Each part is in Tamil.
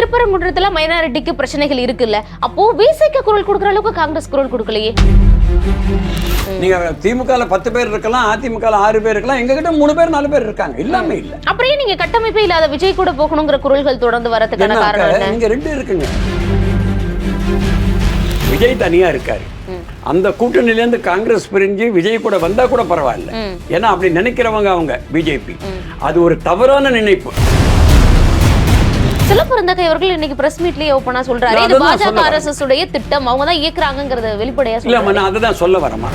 திருப்பரங்குன்றத்துல மைனாரிட்டிக்கு பிரச்சனைகள் இருக்குல்ல, அப்போ விசிக்கு குரல் கொடுக்குற அளவுக்கு காங்கிரஸ் குரல் கொடுக்கலையே. நீங்க திமுக 10 பேர் இருக்கலாம், அதிமுக 6 பேர் இருக்கலாம், எங்க கிட்ட 3 பேர் 4 பேர் இருக்காங்க, இல்லாம இல்ல. அப்படியே நீங்க கட்டமைப்பே இல்லாத விஜய் கூட போகணுங்கிற குரல்கள் தொடர்ந்து வரதுக்கான காரணம் என்ன? இங்க 2 இருக்குங்க. விஜய் தனியா இருக்காரு, அந்த கூட்டணியிலேருந்து காங்கிரஸ் பிரிஞ்சு விஜய் கூட வந்தா கூட பரவாயில்ல. ஏன்னா அப்படி நினைக்கிறவங்க அவங்க பிஜேபி. அது ஒரு தவறான நினைப்பு. சிலப்பரந்தகை அவர்கள் இன்னைக்கு பிரஸ் மீட்லயே ஓபனா சொல்றாரு, இது பாஜக ஆர்எஸ்எஸ் உடைய திட்டம், அவங்க தான் இயக்குறாங்கங்கறத வெளிப்படையா சொல்றாரு. இல்ல, நான் அதுதான் சொல்ல வரமா.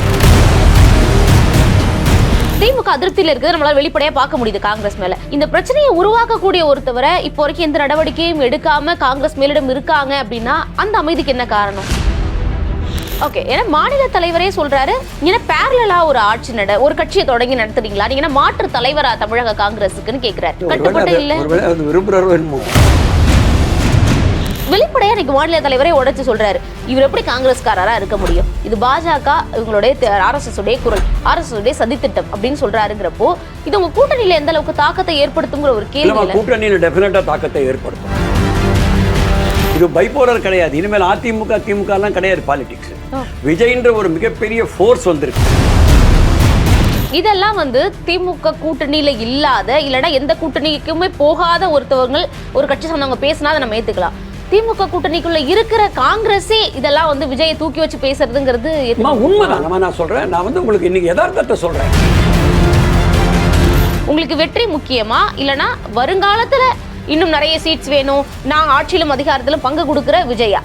திமுக அதிருப்தியில இருக்குது, நம்மளால வெளிப்படையா பார்க்க முடியுது காங்கிரஸ் மேல. இந்த பிரச்சனையை உருவாக்கக்கூடிய ஒருத்தவரை இப்போ வரைக்கும் எந்த நடவடிக்கையும் எடுக்காம காங்கிரஸ் மேலிடம் இருக்காங்க அப்படின்னா அந்த அமைதிக்கு என்ன காரணம்? ஓகே, ஏன்னா மாநில தலைவரே சொல்றாரு, ஏன்னா பேரலா ஒரு ஆட்சி ஒரு கட்சியை தொடங்கி நடத்துறீங்களா, நீங்க மாற்று தலைவரா தமிழக காங்கிரஸுக்குன்னு கேக்குறாரு. கட்டுப்பட்டு இல்ல வெளிப்படையா இன்னைக்கு மாநில தலைவரே உடைச்சு சொல்றாரு, இவர் எப்படி காங்கிரஸ்காரரா இருக்க முடியும், இது பாஜக இவங்களுடைய ஆர்எஸ்எஸ் உடைய குரல், ஆர்எஸ்எஸ் உடைய சதித்திட்டம் அப்படின்னு சொல்றாருங்கிறப்போ இது உங்க கூட்டணியில எந்த அளவுக்கு தாக்கத்தை ஏற்படுத்துங்கிற ஒரு கேள்வி. கூட்டணியில டெஃபினட்டா தாக்கத்தை ஏற்படுத்தும். இது பைபோலர் கிடையாது. இனிமேல் அதிமுக திமுக எல்லாம் கிடையாது பாலிடிக்ஸ். விஜய்ன்ற ஒரு மிகப்பெரிய ஃபோர்ஸ் வந்திருக்கு. இதெல்லாம் திமுக கூட்டணியில இல்லாத, இல்லைன்னா எந்த கூட்டணிக்குமே போகாத ஒருத்தவங்க ஒரு கட்சி சொன்னவங்க பேசினா அதை நம்ம ஏத்துக்கலாம். திமுக கூட்டணிக்குள்ள இருக்கிற காங்கிரஸே இதெல்லாம் விஜயை தூக்கி வச்சு பேசுறதுங்கிறது உண்மைதான். நான் சொல்றேன், நான் உங்களுக்கு இன்னைக்கு யதார்த்தத்தை சொல்றேன். உங்களுக்கு வெற்றி முக்கியமா, இல்லைன்னா வருங்காலத்துல இன்னும் நிறைய சீட்ஸ் வேணும், நான் ஆட்சியிலும் அதிகாரத்திலும் பங்கு கொடுக்கிற விஜயா?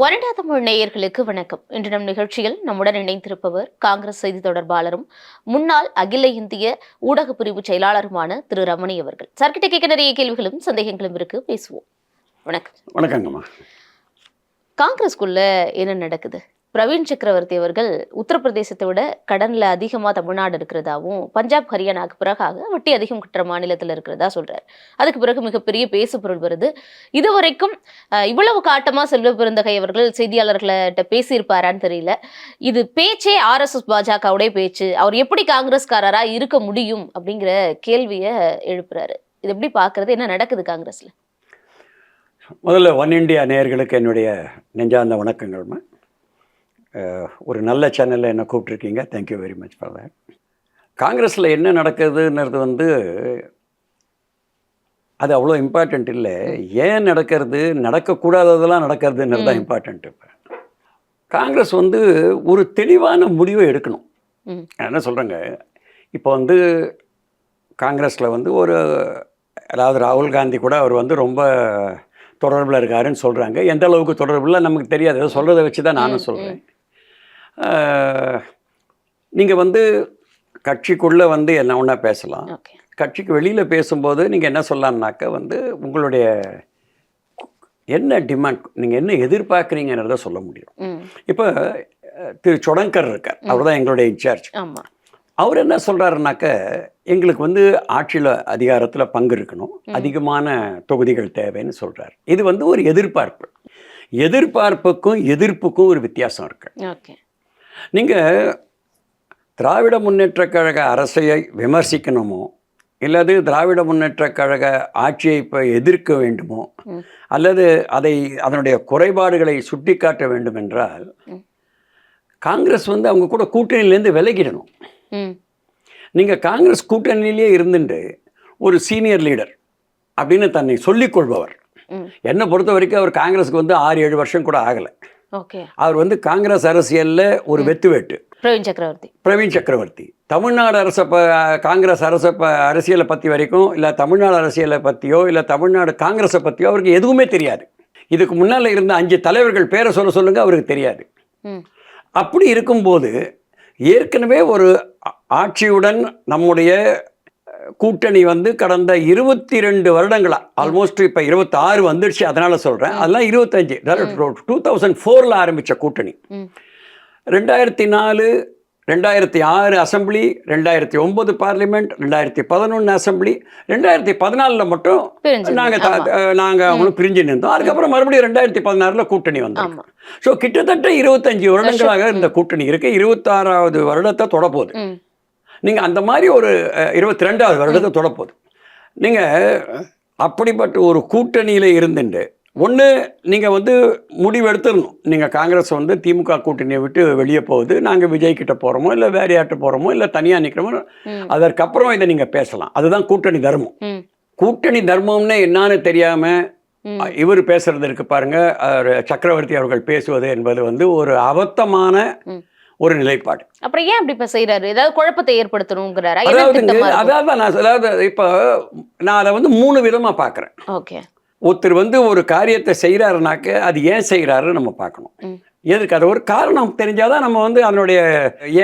ஒரண்டா தமிழ் நேயர்களுக்கு வணக்கம். இன்று நம் நிகழ்ச்சியில் நம்முடன் இணைந்திருப்பவர் காங்கிரஸ் செய்தி தொடர்பாளரும் முன்னாள் அகில இந்திய ஊடக பிரிவு செயலாளருமான திரு ரமணி அவர்கள். சர்க்கிட்ட கேட்க நிறைய கேள்விகளும் சந்தேகங்களும் இருக்கு, பேசுவோம். வணக்கம். வணக்கங்கம்மா. காங்கிரஸ்குள்ள என்ன நடக்குது? பிரவீன் சக்கரவர்த்தி அவர்கள் உத்தரப்பிரதேசத்தை விட கடன்ல அதிகமா தமிழ்நாடு இருக்கிறதாவும், பஞ்சாப் ஹரியானாக்கு பிறகாக வட்டி அதிகம் கட்டுற மாநிலத்துல இருக்கிறதா சொல்றாரு. அதுக்கு பிறகு மிகப்பெரிய பேசு பொருள் வருது. இதுவரைக்கும் இவ்வளவு காட்டமா செல்வ பெருந்தகை அவர்கள் செய்தியாளர்கள்ட்ட பேசியிருப்பாரான்னு தெரியல. இது பேச்சே RSS பாஜகவுடைய பேச்சு, அவர் எப்படி காங்கிரஸ்காரரா இருக்க முடியும் அப்படிங்கிற கேள்விய எழுப்புறாரு. இது எப்படி பாக்குறது, என்ன நடக்குது காங்கிரஸ்ல? முதல்ல ஒன் இண்டியா நேயர்களுக்கு என்னுடைய நெஞ்சார்ந்த வணக்கங்கள்மா. ஒரு நல்ல சேனலில் என்னை கூப்பிட்ருக்கீங்க, thank you very much for that. காங்கிரஸில் என்ன நடக்குதுன்றது அது அவ்வளோ இம்பார்ட்டண்ட் இல்லை. ஏன் நடக்கிறது, நடக்கக்கூடாததெல்லாம் நடக்கிறதுன்றது தான் இம்பார்ட்டண்ட். இப்போ காங்கிரஸ் ஒரு தெளிவான முடிவை எடுக்கணும். என்ன சொல்கிறேங்க, இப்போ காங்கிரஸில் ஒரு அதாவது ராகுல் காந்தி கூட அவர் ரொம்ப தொடர்பில் இருக்காருன்னு சொல்கிறாங்க. எந்த அளவுக்கு தொடர்பில் நமக்கு தெரியாது, அதை சொல்கிறத வச்சு தான் நானும் சொல்கிறேன். நீங்கள் கட்சிக்குள்ளே என்ன ஒன்றா பேசலாம், கட்சிக்கு வெளியில் பேசும்போது நீங்கள் என்ன சொல்லலாம்னாக்க உங்களுடைய என்ன டிமாண்ட், நீங்கள் என்ன எதிர்பார்க்குறீங்கன்றத சொல்ல முடியும். இப்போ திரு சொடங்கர் இருக்கார், அவர் தான் எங்களுடைய இன்சார்ஜ். அவர் என்ன சொல்கிறாருனாக்க, எங்களுக்கு ஆட்சியில் அதிகாரத்தில் பங்கு இருக்கணும், அதிகமான தொகுதிகள் தேவைன்னு சொல்கிறார். இது ஒரு எதிர்பார்ப்பு. எதிர்பார்ப்புக்கும் எதிர்ப்புக்கும் ஒரு வித்தியாசம் இருக்கு. நீங்கள் திராவிட முன்னேற்றக் கழக அரசையை விமர்சிக்கணுமோ, இல்லது திராவிட முன்னேற்றக் கழக ஆட்சியை இப்போ எதிர்க்க வேண்டுமோ, அல்லது அதனுடைய குறைபாடுகளை சுட்டி காட்ட வேண்டும் என்றால் காங்கிரஸ் அவங்க கூட கூட்டணியிலேருந்து விலகிடணும். நீங்கள் காங்கிரஸ் கூட்டணியிலே இருந்துட்டு ஒரு சீனியர் லீடர் அப்படின்னு தன்னை சொல்லிக்கொள்பவர், என்னை பொறுத்த வரைக்கும் அவர் காங்கிரஸுக்கு 6-7 வருஷம் கூட ஆகலை. அவர் காங்கிரஸ் அரசியலில் ஒரு வெட்டு பிரவீன் சக்கரவர்த்தி. தமிழ்நாடு காங்கிரஸ் அரசியலை பற்றி வரைக்கும், இல்லை தமிழ்நாடு அரசியலை பற்றியோ, இல்லை தமிழ்நாடு காங்கிரஸை பற்றியோ அவருக்கு எதுவுமே தெரியாது. இதுக்கு முன்னால் இருந்த 5 தலைவர்கள் பேரை சொல்லுங்க, அவருக்கு தெரியாது. அப்படி இருக்கும்போது ஏற்கனவே ஒரு ஆட்சியுடன் நம்முடைய கூட்டணி கடந்த 22 வருடங்களா, ஆல்மோஸ்ட் இப்போ 26 வந்துடுச்சு. அதனால சொல்கிறேன், அதெல்லாம் 25 2004 ஆரம்பித்த கூட்டணி. 2004 2006 அசம்பிளி, 2009 பார்லிமெண்ட், 2011 அசம்பிளி, 2014 மட்டும் நாங்கள் அவங்களும் பிரிஞ்சு நின்றோம். அதுக்கப்புறம் மறுபடியும் 2016 கூட்டணி வந்தோம். ஸோ கிட்டத்தட்ட 25 வருடங்களாக இந்த கூட்டணி இருக்கு. 26வது வருடத்தை தொடப்போகுது. நீங்கள் அந்த மாதிரி ஒரு 22வது வருடத்தை தொடப்போகுது. நீங்கள் அப்படிப்பட்ட ஒரு கூட்டணியில் இருந்துட்டு ஒன்று நீங்கள் வந்து முடிவு எடுத்துடணும். நீங்கள் காங்கிரஸ் வந்து திமுக கூட்டணியை விட்டு வெளியே போகுது, நாங்கள் விஜய் கிட்ட போகிறோமோ இல்லை வேற யார்கிட்ட போகிறோமோ இல்லை தனியாக நிற்கிறோமோ, அதற்கப்புறம் இதை நீங்கள் பேசலாம். அதுதான் கூட்டணி தர்மம். கூட்டணி தர்மம்னு என்னன்னு தெரியாமல் இவர் பேசுறது இருக்கு பாருங்க, சக்கரவர்த்தி அவர்கள் பேசுவது என்பது வந்து ஒரு அபத்தமான ஒரு நிலைப்பாடு. அப்புறம் ஏன் அப்படி இப்ப செய்யறாரு? ஏதாவது குழப்பத்தை ஏற்படுத்தணுங்கிறாரா? அதாவது இப்போ நான் அதை வந்து 3 விதமா பார்க்குறேன். ஓகே. ஒருத்தர் வந்து ஒரு காரியத்தை செய்கிறாருனாக்க அது ஏன் செய்கிறாருன்னு நம்ம பார்க்கணும். எதுக்கு அது ஒரு காரணம் தெரிஞ்சாதான் நம்ம வந்து அதனுடைய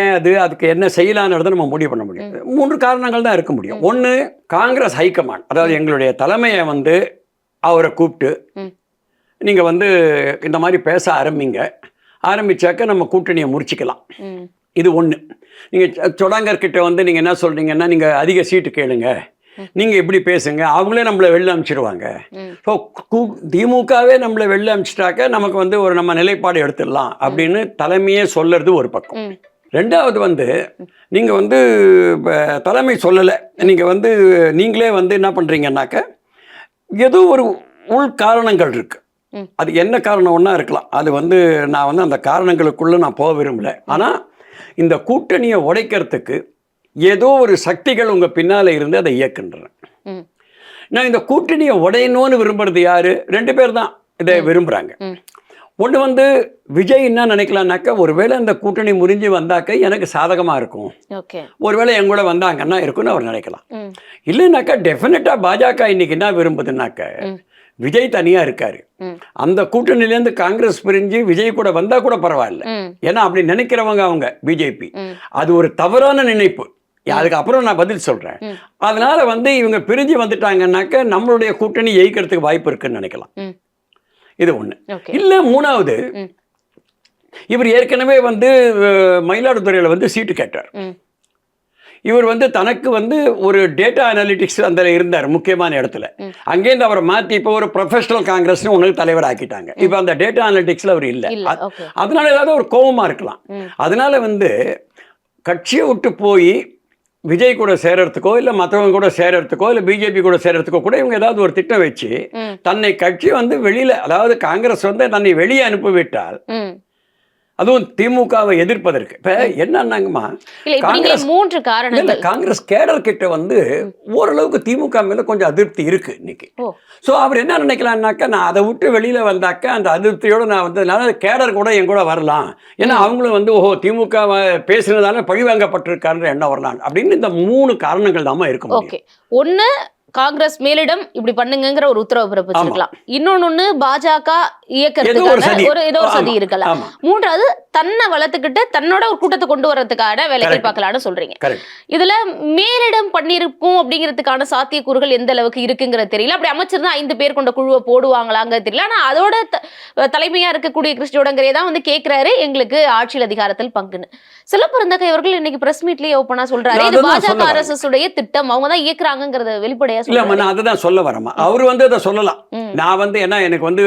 ஏன் அதுக்கு என்ன செய்யலான்றதை நம்ம முடிவு பண்ண முடியும். 3 காரணங்கள் தான் இருக்க முடியும். ஒன்று, காங்கிரஸ் ஹைகமாண்ட், அதாவது எங்களுடைய தலைமையை வந்து அவரை கூப்பிட்டு நீங்கள் வந்து இந்த மாதிரி பேச ஆரம்பிச்சாக்க நம்ம கூட்டணியை முறிச்சிக்கலாம். இது ஒன்று. நீங்கள் சொடாங்கர்கிட்ட வந்து நீங்கள் என்ன சொல்கிறீங்கன்னா, நீங்கள் அதிக சீட்டு கேளுங்க, நீங்கள் இப்படி பேசுங்க, அவங்களே நம்மளை வெளில அனுப்பிச்சிடுவாங்க. ஸோ திமுகவே நம்மளை வெளில அனுப்பிச்சிட்டாக்க நமக்கு வந்து ஒரு நம்ம நிலைப்பாடு எடுத்துடலாம் அப்படின்னு தலைமையே சொல்லுறது ஒரு பக்கம். ரெண்டாவது வந்து நீங்கள் வந்து தலைமை சொல்லலை, நீங்கள் வந்து நீங்களே வந்து என்ன பண்ணுறீங்கன்னாக்க ஏதோ ஒரு உள் காரணங்கள் இருக்கு. அது என்ன காரணம் ஒன்றா இருக்கலாம். அது வந்து நான் வந்து அந்த காரணங்களுக்குள்ளே நான் போக விரும்பலை. ஆனால் இந்த கூட்டணியை உடைக்கிறதுக்கு ஏதோ ஒரு சக்திகள் உங்கள் பின்னால் இருந்து அதை இயக்குன்றேன். நான் இந்த கூட்டணியை உடையணும்னு விரும்புறது யாரு? 2 பேர் தான் இதை விரும்புகிறாங்க. ஒன்று வந்து விஜய் என்ன நினைக்கலான்னாக்கா, ஒருவேளை அந்த கூட்டணி முறிஞ்சு வந்தாக்க எனக்கு சாதகமாக இருக்கும், ஒருவேளை என் கூட வந்தாங்கன்னா இருக்குன்னு அவர் நினைக்கலாம். இல்லைன்னாக்கா டெஃபினட்டாக பாஜக இன்னைக்கு என்ன விரும்புதுன்னாக்க, விஜய் தனியாக இருக்காரு, அந்த கூட்டணியிலேருந்து காங்கிரஸ் பிரிஞ்சு விஜய் கூட வந்தால் கூட பரவாயில்ல, ஏன்னா அப்படி நினைக்கிறவங்க அவங்க பிஜேபி. அது ஒரு தவறான நினைப்பு. அதுக்கப்புறம் நான் பதில் சொல்கிறேன். அதனால வந்து இவங்க பிரிஞ்சு வந்துட்டாங்கன்னாக்க நம்மளுடைய கூட்டணி ஜெயிக்கிறதுக்கு வாய்ப்பு இருக்குன்னு நினைக்கலாம். இது ஒன்று. இல்லை, மூணாவது, இவர் ஏற்கனவே வந்து மயிலாடுதுறையில் வந்து சீட்டு கேட்டார். இவர் வந்து தனக்கு வந்து ஒரு டேட்டா அனாலிட்டிக்ஸ் அந்த இருந்தார் முக்கியமான இடத்துல. அங்கேருந்து அவரை மாற்றி இப்போ ஒரு ப்ரொஃபஷனல் காங்கிரஸ்னு ஒன்று தலைவர் ஆக்கிட்டாங்க. இப்போ அந்த டேட்டா அனாலிட்டிக்ஸில் அவர் இல்லை. அதனால ஏதாவது ஒரு கோபமாக இருக்கலாம். அதனால வந்து கட்சியை விட்டு போய் விஜய் கூட சேர்றதுக்கோ இல்லை மற்றவங்க கூட சேர்றதுக்கோ இல்லை பிஜேபி கூட சேர்றதுக்கோ கூட இவங்க ஏதாவது ஒரு திட்டம் வச்சு தன்னை கட்சி வந்து வெளியில, அதாவது காங்கிரஸ் வந்து தன்னை வெளியே அனுப்பிவிட்டால், அதுவும் திமுகவை எதிர்ப்பதற்கு. இப்ப என்னன்னாங்கம்மா, காங்கிரஸ் கேடர் கிட்ட வந்து ஓரளவுக்கு திமுக மேல கொஞ்சம் அதிருப்தி இருக்கு இன்னைக்கு. ஸோ அவர் என்ன நினைக்கலாம்னாக்கா, நான் அதை விட்டு வெளியில வந்தாக்க அந்த அதிருப்தியோட நான் வந்ததுனால கேடர் கூட என் கூட வரலாம், ஏன்னா அவங்களும் வந்து ஓஹோ திமுக பேசுனதால பழிவாங்கப்பட்டிருக்காருன்ற எண்ணம் வரலாம் அப்படின்னு இந்த 3 காரணங்கள் தான் இருக்க முடியும். ஒன்று, காங்கிரஸ் மேலிடம் இப்படி பண்ணுங்கிற ஒரு உத்தரவு பிறப்பிச்சிருக்கலாம். இன்னொன்னு பாஜக இயக்கிறதுக்கான ஏதோ ஒரு சதி இருக்கலாம். மூன்றாவது, தன்னை வளர்த்துக்கிட்டு தன்னோட ஒரு கூட்டத்தை கொண்டு வர்றதுக்கான வேலையை பார்க்கலாம்னு சொல்றீங்க. இதுல மேலிடம் பண்ணிருக்கும் அப்படிங்கிறதுக்கான சாத்தியக்கூறுகள் எந்த அளவுக்கு இருக்குங்கிறது தெரியல. அப்படி அமைச்சிருந்தா 5 பேர் கொண்ட குழுவை போடுவாங்களாங்கிறது தெரியல. ஆனா அதோட தலைமையா இருக்கக்கூடிய கிறிஸ்டியோடங்கரே தான் வந்து கேட்கிறாரு, எங்களுக்கு ஆட்சியில் அதிகாரத்தில் பங்குன்னு. சிலப்பெருந்தகை அவர்கள் இன்னைக்கு பிரஸ் மீட்லயே ஓப்பனா சொல்றாரு, இது பாஜக RSS உடைய திட்டம், அவங்க தான் இயக்குறாங்கிறத வெளிப்படையா. இல்லம்மா, நான் அதை தான் சொல்ல வரேம்மா. அவர் வந்து அதை சொல்லலாம். நான் வந்து ஏன்னா எனக்கு வந்து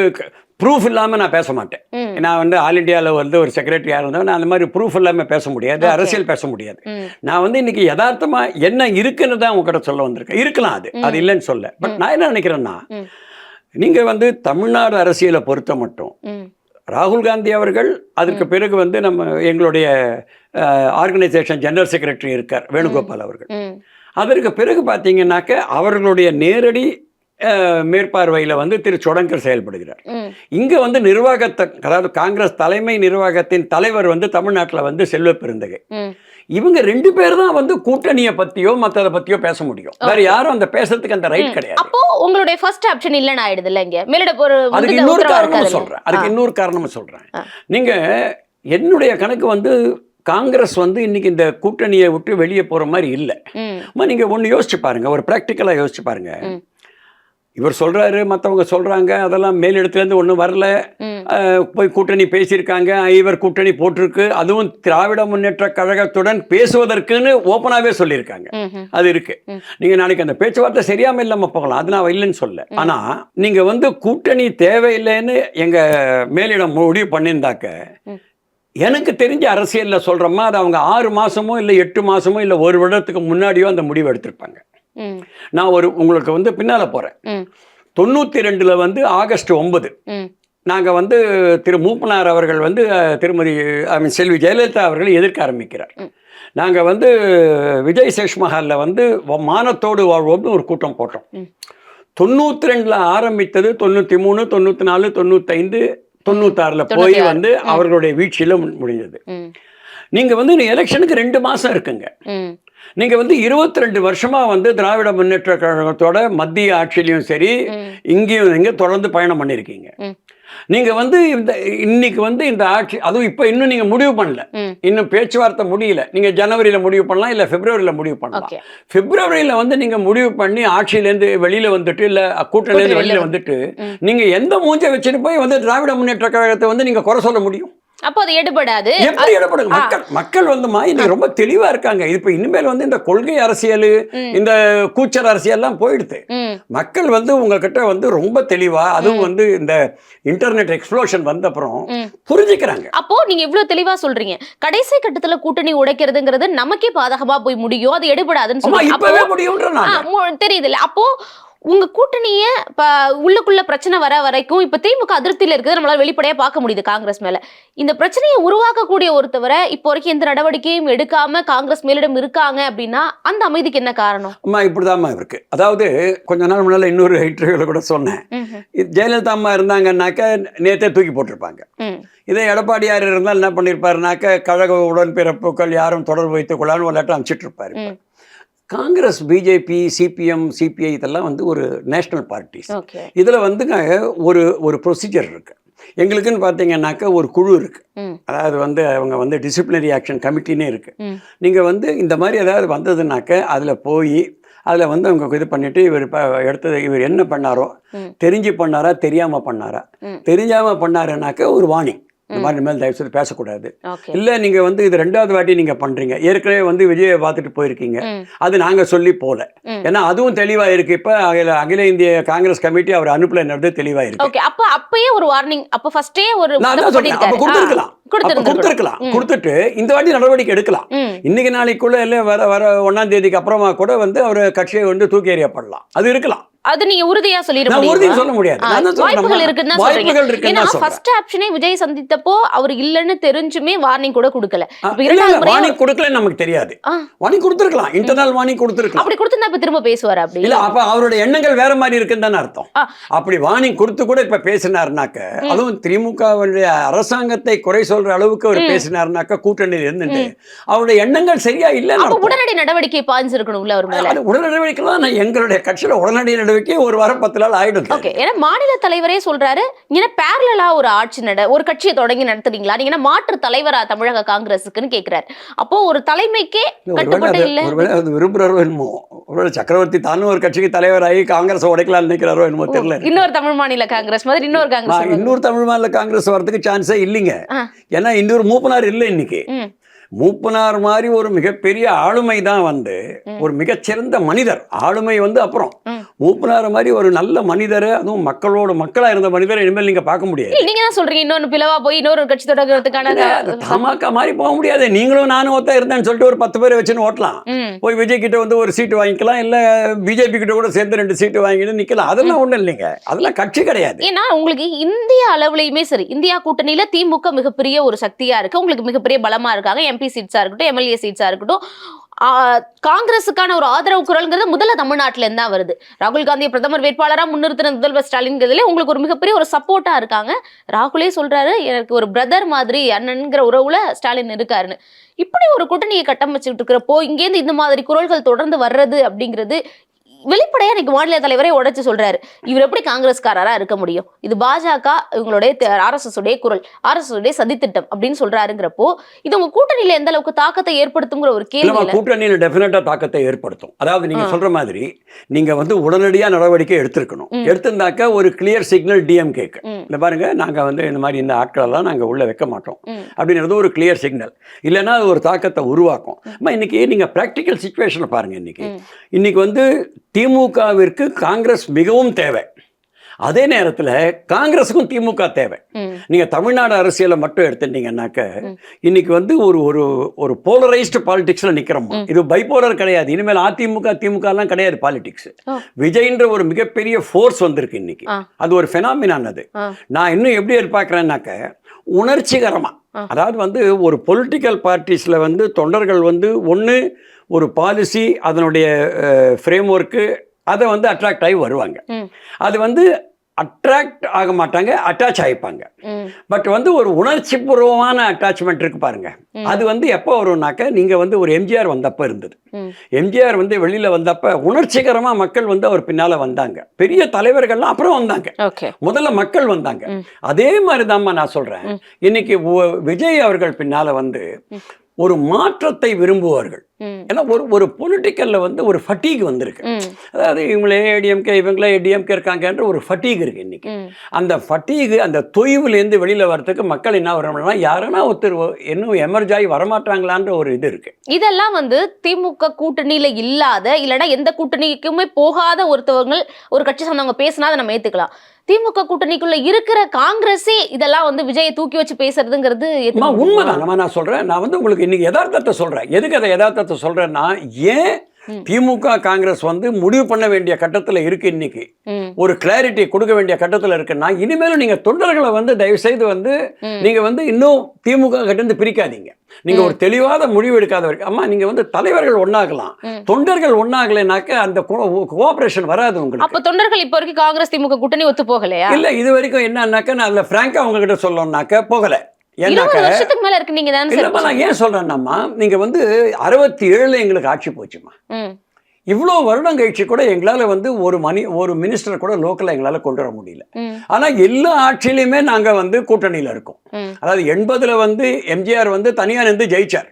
ப்ரூஃப் இல்லாமல் நான் பேச மாட்டேன். நான் வந்து ஆல் இண்டியாவில் வந்து ஒரு செக்ரட்டரியாக இருந்தேன். நான் அந்த மாதிரி ப்ரூஃப் இல்லாமல் பேச முடியாது, அரசியல் பேச முடியாது. நான் வந்து இன்னைக்கு யதார்த்தமாக என்ன இருக்குன்னு தான் உங்ககிட்ட சொல்ல வந்திருக்கேன். இருக்கலாம், அது இல்லைன்னு சொல்ல. பட் நான் என்ன நினைக்கிறேன்னா, நீங்கள் வந்து தமிழ்நாடு அரசியலை பொறுத்த மட்டும் ராகுல் காந்தி அவர்கள், அதுக்கு பிறகு வந்து நம்ம எங்களுடைய ஆர்கனைசேஷன் ஜெனரல் செக்ரட்டரி இருக்கார் வேணுகோபால் அவர்கள், அதற்கு பிறகு பார்த்தீங்கன்னாக்க அவர்களுடைய நேரடி மேற்பார்வையில் வந்து திரு சொடங்கர் செயல்படுகிறார். இங்கே வந்து நிர்வாகத்தை, அதாவது காங்கிரஸ் தலைமை நிர்வாகத்தின் தலைவர் வந்து தமிழ்நாட்டில் வந்து செல்வ பெருந்தகை. இவங்க 2 பேர் தான் வந்து கூட்டணியை பத்தியோ மற்றதை பத்தியோ பேச முடியும். வேற யாரும் அந்த பேசுறதுக்கு அந்த ரைட் கிடையாது. அப்போ உங்களுடைய ஃபர்ஸ்ட் ஆப்ஷன் இல்லைன்னு ஆயிடுது இல்லைங்க. அதுக்கு இன்னொரு காரணமும் சொல்றேன். நீங்க என்னுடைய கணக்கு வந்து காங்கிரஸ் வந்து இன்னைக்கு இந்த கூட்டணியை விட்டு வெளியே போற மாதிரி இல்லை. நீங்க ஒன்று யோசிச்சு பாருங்க, ஒரு பிராக்டிக்கலா யோசிச்சு பாருங்க. இவர் சொல்றாரு, மற்றவங்க சொல்றாங்க, அதெல்லாம் மேலிடத்துலேருந்து ஒன்றும் வரல, போய் கூட்டணி பேசியிருக்காங்க, இவர் கூட்டணி போட்டிருக்கு, அதுவும் திராவிட முன்னேற்ற கழகத்துடன் பேசுவதற்குன்னு ஓப்பனாகவே சொல்லியிருக்காங்க. அது இருக்கு. நீங்க நாளைக்கு அந்த பேச்சுவார்த்தை சரியாம இல்லாம போகலாம், அது நான் இல்லைன்னு சொல்ல. ஆனா நீங்க வந்து கூட்டணி தேவையில்லைன்னு எங்க மேலிடம் முடிவு பண்ணியிருந்தாக்க, எனக்கு தெரிஞ்ச அரசியலில் சொல்கிறோமா, அது அவங்க 6 மாதமோ இல்லை 8 மாதமோ இல்லை 1 வருடத்துக்கு முன்னாடியோ அந்த முடிவு எடுத்திருப்பாங்க. நான் உங்களுக்கு வந்து பின்னால போறேன். 92 வந்து ஆகஸ்ட் 9 நாங்கள் வந்து திரு மூப்பனார் அவர்கள் வந்து திருமதி செல்வி ஜெயலலிதா அவர்களை எதிர்க்க ஆரம்பிக்கிறார். நாங்கள் வந்து விஜய் சேஷ்மஹாலில் வந்து மானத்தோடு வாழ்வோம்னு ஒரு கூட்டம் போட்டோம். 92 ஆரம்பித்தது 93, 94, 95, 96 போய் வந்து அவர்களுடைய வீழ்ச்சியில் முடிஞ்சது. நீங்கள் வந்து எலெக்ஷனுக்கு 2 மாதம் இருக்குங்க. நீங்கள் வந்து 22 வருஷமா வந்து திராவிட முன்னேற்ற கழகத்தோட மத்திய ஆட்சியிலையும் சரி இங்கேயும் இங்கே தொடர்ந்து பயணம் பண்ணியிருக்கீங்க. நீங்க வந்து இன்னைக்கு வந்து இந்த ஆட்சி, அதுவும் இப்ப இன்னும் நீங்க முடிவு பண்ணல, இன்னும் பேச்சுவார்த்தை முடியல. நீங்க ஜனவரியில முடிவு பண்ணலாம், இல்ல பிப்ரவரியில முடிவு பண்ணலாம். பிப்ரவரியில வந்து நீங்க முடிவு பண்ணி ஆட்சியிலேருந்து வெளியில வந்துட்டு இல்ல கூட்டணியிலேருந்து வெளியில வந்துட்டு நீங்க எந்த மூஞ்சை வச்சுட்டு போய் வந்து திராவிட முன்னேற்ற கழகத்தை வந்து நீங்க குறை சொல்ல முடியும்? அப்போ அது எடுபடாது. எப்படி எடுபடும்? மக்கள் வந்து இன்னைக்கு ரொம்ப தெளிவா இருக்காங்க. இப்ப இனிமேல் வந்து இந்த கொள்கை அரசியல், இந்த கூச்சல் அரசியல் எல்லாம் போயிடுது. மக்கள் வந்து உங்ககிட்ட வந்து ரொம்ப தெளிவா, அதுவும் வந்து இந்த இன்டர்நெட் எக்ஸ்ப்ளோஷன் வந்த அப்புறம் புரிஞ்சுக்கிறாங்க. அப்போ நீங்க இவ்வளவு தெளிவா சொல்றீங்க, கடைசி கட்டத்துல கூட்டணி உடைக்கிறதுங்கிறது நமக்கே பாதகமா போய் முடியும், அது எடுபடாதுன்னு சொல்லுங்க. தெரியுது இல்ல? அப்போ உங்க கூட்டணிய உள்ளுக்குள்ள பிரச்சனை வர வரைக்கும் இப்ப திமுக அதிருப்தியில இருக்குது, நம்மளால வெளிப்படையா பார்க்க முடியுது காங்கிரஸ் மேல. இந்த பிரச்சனையை உருவாக்கக்கூடிய ஒருத்தவரை இப்போ வரைக்கும் எந்த நடவடிக்கையும் எடுக்காம காங்கிரஸ் மேலிடம் இருக்காங்க அப்படின்னா அந்த அமைதிக்கு என்ன காரணம்? அம்மா இப்படிதான் இருக்கு. அதாவது கொஞ்ச நாள் முன்னால இன்னொரு இன்டர்வியூல கூட சொன்னேன், ஜெயலலிதா அம்மா இருந்தாங்கன்னாக்க நேத்தே தூக்கி போட்டிருப்பாங்க. இதே எடப்பாடியார் இருந்தால் என்ன பண்ணிருப்பாருனாக்க கழக உடன்பிறப்புகள் யாரும் தொடர்பு வைத்துக் கொள்ளான்னு ஒரு லெட்டர் அனுப்பிச்சிட்டு இருப்பாரு. காங்கிரஸ், பிஜேபி, சிபிஎம், சிபிஐ இதெல்லாம் வந்து ஒரு நேஷனல் பார்ட்டிஸ். இதில் வந்துங்க ஒரு ப்ரொசீஜர் இருக்குது. எங்களுக்குன்னு பார்த்தீங்கன்னாக்கா ஒரு குழு இருக்குது. அதாவது வந்து அவங்க வந்து டிசிப்ளினரி ஆக்ஷன் கமிட்டினே இருக்குது. நீங்கள் வந்து இந்த மாதிரி ஏதாவது வந்ததுனாக்க அதில் போய் அதில் வந்து அவங்க இது பண்ணிவிட்டு இவர் இப்போ எடுத்தது இவர் என்ன பண்ணாரோ, தெரிஞ்சு பண்ணாரா தெரியாமல் பண்ணாரா, தெரிஞ்சாமல் பண்ணாருனாக்க ஒரு வார்னிங், இந்த மாதிரி மேல் தயவு செய்து பேசக்கூடாது. இல்லை நீங்கள் வந்து இது 2வது வாட்டி நீங்கள் பண்ணுறீங்க, ஏற்கனவே வந்து விஜயை பார்த்துட்டு போயிருக்கீங்க, அது நாங்கள் சொல்லி போல, ஏன்னா அதுவும் தெளிவாக இருக்குது. இப்போ அகில இந்திய காங்கிரஸ் கமிட்டி அவர் அனுப்பல என்னது தெளிவாக இருக்கு. அப்போ அப்பயே ஒரு வார்னிங், அப்போ ஃபர்ஸ்டே ஒரு கொடுத்துருக்கலாம், கொடுத்துட்டு இந்த வாட்டி நடவடிக்கை எடுக்கலாம். இன்னைக்கு நாளைக்குள்ள இல்லை வர 1ஆம் தேதிக்கு அப்புறமா கூட வந்து அவர் கட்சியை வந்து தூக்கி எறியப்படலாம், அது இருக்கலாம். அது நீங்க உறுதியா சொல்ல முடியாது. வாய்ப்புகள் இருக்குன்னு சொல்றீங்க. ஏன்னா ஃபர்ஸ்ட் ஆப்ஷனே விஜய் சந்தித்தப்போ அவர் இல்லன்னு தெரிஞ்சுமே வார்னிங் கூட கொடுக்கல. வார்னிங் கொடுக்கல நமக்கு தெரியாது. வார்னிங் கொடுத்திருக்கலாம், இன்டர்னல் வார்னிங் கொடுத்திருக்கலாம். அப்படி கொடுத்திருந்தா இப்ப திரும்ப பேசுவார் அப்படி இல்ல? அப்ப அவருடைய எண்ணங்கள் வேற மாதிரி இருக்குன்னு தானே அர்த்தம். அப்படி வார்னிங் கொடுத்து கூட இப்ப பேசினாருனாக்க, அதுவும் திமுகவுடைய அரசாங்கத்தை குறை சொல்ற அளவுக்கு அவர் பேசினாருனாக்க கூட்டணியில் இருந்துட்டு அவருடைய எண்ணங்கள் சரியா இல்ல, உடனடி நடவடிக்கை பாய்ஞ்சிருக்கணும்ல அவர் மேல. உடனடி நடவடிக்கைலாம் எங்களுடைய கட்சியில உடனடி ஒரு வாரம் 10 நாள் ஆயிடும். ஓகே, ஏன்னா மாநில தலைவரே சொல்றாரு, நீங்க பேரலலா ஒரு ஆட்சி ஒரு கட்சியை தொடங்கி நடத்துறீங்களா, நீங்க மாற்று தலைவரா தமிழக காங்கிரஸுக்குன்னு கேக்குறாரு. அப்போ ஒரு தலைமைக்கே கட்டுப்பட்டு இல்ல. ஒருவேளை அது விரும்புறாரோ என்னமோ, ஒருவேளை சக்கரவர்த்தி தானும் ஒரு கட்சிக்கு தலைவராகி காங்கிரஸ் உடைக்கலாம்னு நினைக்கிறாரோ என்னமோ தெரியல. இன்னொரு தமிழ் மாநில காங்கிரஸ் மாதிரி இன்னொரு தமிழ் மாநில காங்கிரஸ் வரதுக்கு சான்ஸே இல்லைங்க. ஏன்னா இன்னொரு மூப்பனார் இல்லை இன்னைக்கு. மூப்பனார் மாதிரி ஒரு மிகப்பெரிய ஆளுமை தான் வந்து ஒரு மிகச்சிறந்த மனிதர். ஆளுமை வந்து அப்புறம் மூப்பனார் மாதிரி ஒரு நல்ல மனிதர், அதுவும் மக்களோட மக்களா இருந்த மனிதரை இனிமேல் நீங்க பார்க்க முடியாது. நீங்க தான் சொல்றீங்க இன்னொரு பிளவா போய் இன்னொரு கட்சி தொடங்குறதுக்கான தமாக்கா மாதிரி போக முடியாது. நீங்களும் நானும் ஒருத்தா இருந்தேன்னு சொல்லிட்டு ஒரு 10 பேரை வச்சுன்னு ஓட்டலாம். போய் விஜய் கிட்ட வந்து ஒரு சீட்டு வாங்கிக்கலாம், இல்ல பிஜேபி கிட்ட கூட சேர்ந்து 2 சீட்டு வாங்கிட்டு நிக்கலாம். அதெல்லாம் ஒண்ணும் இல்லைங்க, அதெல்லாம் கட்சி கிடையாது. ஏன்னா உங்களுக்கு இந்திய அளவுலயுமே சரி, இந்தியா கூட்டணியில திமுக மிகப்பெரிய ஒரு சக்தியா இருக்கு, உங்களுக்கு மிகப்பெரிய பலமா இருக்காங்க. எம்பி சீட்ஸா இருக்கட்டும், எம்எல்ஏ சீட்ஸா இருக்கட்டும், காங்கிரஸுக்கான ஒரு ஆதரவு குரல்ங்கிறது முதல்ல தமிழ்நாட்டில இருந்தா வருது. ராகுல் காந்தியை பிரதமர் வேட்பாளரா முன்னிறுத்தின முதல்வர் ஸ்டாலின்ங்கிறதுல உங்களுக்கு ஒரு மிகப்பெரிய ஒரு சப்போர்ட்டா இருக்காங்க. ராகுலே சொல்றாரு, எனக்கு ஒரு பிரதர் மாதிரி அண்ணன்கிற உறவுல ஸ்டாலின் இருக்காருன்னு. இப்படி ஒரு கூட்டணியை கட்டமைச்சுட்டு இருக்கிறப்போ இங்கேருந்து இந்த மாதிரி குரல்கள் தொடர்ந்து வர்றது அப்படிங்கிறது வெளிப்படையா இன்னைக்கு மாநில தலைவரே உடைச்சு சொல்றாரு, இவர் எப்படி காங்கிரஸ்காரரா இருக்க முடியும், இது பாஜக இவங்களுடைய RSS உடைய குரல், RSS உடைய சதித்திட்டம் அப்படின்னு சொல்றாருங்கிறப்போ இது உங்க கூட்டணியில எந்த அளவுக்கு தாக்கத்தை ஏற்படுத்துங்கிற ஒரு கேள்வி. கூட்டணியில டெஃபினட்டா தாக்கத்தை ஏற்படுத்தும். அதாவது நீங்க சொல்ற மாதிரி நீங்க வந்து உடனடியா நடவடிக்கை எடுத்திருக்கணும். எடுத்திருந்தாக்க ஒரு கிளியர் சிக்னல் டிஎம்கேக்கு, இந்த பாருங்க நாங்க வந்து இந்த மாதிரி இந்த ஆட்கள் எல்லாம் நாங்க உள்ள வைக்க மாட்டோம் அப்படிங்கிறது ஒரு கிளியர் சிக்னல். இல்லைன்னா அது ஒரு தாக்கத்தை உருவாக்கும். இன்னைக்கு நீங்க பிராக்டிக்கல் சிச்சுவேஷன்ல பாருங்க. இன்னைக்கு வந்து திமுகவிற்கு காங்கிரஸ் மிகவும் தேவை. அதே நேரத்துல காங்கிரஸுக்கும் திமுக தேவை. நீங்க தமிழ்நாடு அரசியலை மட்டும் எடுத்துட்டீங்கன்னாக்க இன்னைக்கு வந்து ஒரு ஒரு ஒரு போலரைஸ்டு பாலிடிக்ஸ்ல நிக்கிறோம். இது பைபோலர் கிடையாது. இனிமேல் அதிமுக திமுக எல்லாம் கிடையாது பாலிடிக்ஸ். விஜய்ன்ற ஒரு மிகப்பெரிய ஃபோர்ஸ் வந்திருக்கு இன்னைக்கு. அது ஒரு ஃபெனாமினான். அது நான் இன்னும் எப்படி எதிர்பார்க்கிறேன்னாக்க உணர்ச்சிகரமா, அதாவது வந்து ஒரு பொலிட்டிக்கல் பார்ட்டிஸ்ல வந்து தொண்டர்கள் வந்து ஒன்று ஒரு பாலிசி அதனுடைய ஃப்ரேம் ஒர்க்கு அதை வந்து அட்ராக்ட் ஆகி வருவாங்க. அது வந்து அட்ராக்ட் ஆக மாட்டாங்க, அட்டாச் ஆகிப்பாங்க. பட் வந்து ஒரு உணர்ச்சி பூர்வமான அட்டாச்மெண்ட் இருக்கு பாருங்க. அது வந்து எப்போ வரும்னாக்க நீங்க வந்து ஒரு எம்ஜிஆர் வந்தப்ப இருந்தது. எம்ஜிஆர் வந்து வெளியில வந்தப்ப உணர்ச்சிகரமா மக்கள் வந்து அவர் பின்னால வந்தாங்க. பெரிய தலைவர்கள்லாம் அப்புறம் வந்தாங்க, முதல்ல மக்கள் வந்தாங்க. அதே மாதிரி தான் நான் சொல்றேன். இன்னைக்கு விஜய் அவர்கள் பின்னால வந்து ஒரு மாற்றத்தை விரும்புவார்கள். ஏன்னா ஒரு பொலிட்டிக்கல்ல வந்து ஒரு ஃபட்டீக் வந்திருக்கு. அதாவது இவங்களே ஏடிஎம்கே இவங்களே ஏடிஎம்கே இருக்காங்கன்ற ஒரு ஃபட்டீக் இருக்கு இன்னைக்கு. அந்த ஃபட்டீக், அந்த தொய்வுலேருந்து வெளியில வர்றதுக்கு மக்கள் என்ன வரணும்னா யாருன்னா ஒருத்தர் இன்னும் எமர்ஜ் ஆகி வரமாட்டாங்களான்ற ஒரு இது இருக்கு. இதெல்லாம் வந்து திமுக கூட்டணியில இல்லாத இல்லைன்னா எந்த கூட்டணிக்குமே போகாத ஒருத்தவங்க ஒரு கட்சி சொன்னவங்க பேசினா அதை நம்ம ஏத்துக்கலாம். திமுக கூட்டணிக்குள்ள இருக்கிற காங்கிரஸே இதெல்லாம் வந்து விஜயை தூக்கி வச்சு பேசுறதுங்கிறது உண்மைதான். நான் சொல்றேன், நான் வந்து உங்களுக்கு இன்னைக்கு யதார்த்தத்தை சொல்றேன். எதுக்கு அதை யதார்த்தத்தை சொல்றேன்னா, ஏன் திமுக காங்கிரஸ் வந்து முடிவு பண்ண வேண்டிய கட்டத்துல இருக்கு, இன்னைக்கு ஒரு கிளாரிட்டி கொடுக்க வேண்டிய கட்டத்துல இருக்குன்னா, இனிமேலும் நீங்க தொண்டர்களை வந்து தயவு செய்து வந்து நீங்க வந்து இன்னும் திமுக கிட்ட இருந்து பிரிக்காதீங்க. நீங்க ஒரு தெளிவாத முடிவு எடுக்காத வரைக்கும், அம்மா நீங்க வந்து தலைவர்கள் ஒன்னாகலாம், தொண்டர்கள் ஒன்னாகலைனாக்க அந்த கோஆபரேஷன் வராது உங்களுக்கு. அப்ப தொண்டர்கள் இப்ப வரைக்கும் காங்கிரஸ் திமுக கூட்டணி ஒத்து போகலையா? இல்ல, இது வரைக்கும் என்னன்னாக்க நான் அதுல பிராங்கா உங்ககிட்ட சொல்லணும்னாக்க போகல. நான் ஏன் சொல்றேன்னா, நீங்க வந்து 67 எங்களுக்கு ஆட்சி போச்சுமா. இவ்வளோ வருடம் கழிச்சு கூட எங்களால வந்து ஒரு மினிஸ்டர் கூட லோக்கல்ல எங்களால கொண்டு வர முடியல. ஆனா எல்லா ஆட்சியிலுமே நாங்க வந்து கூட்டணியில இருக்கோம். அதாவது 80ல வந்து எம்ஜிஆர் வந்து தனியா நின்று ஜெயிச்சார்.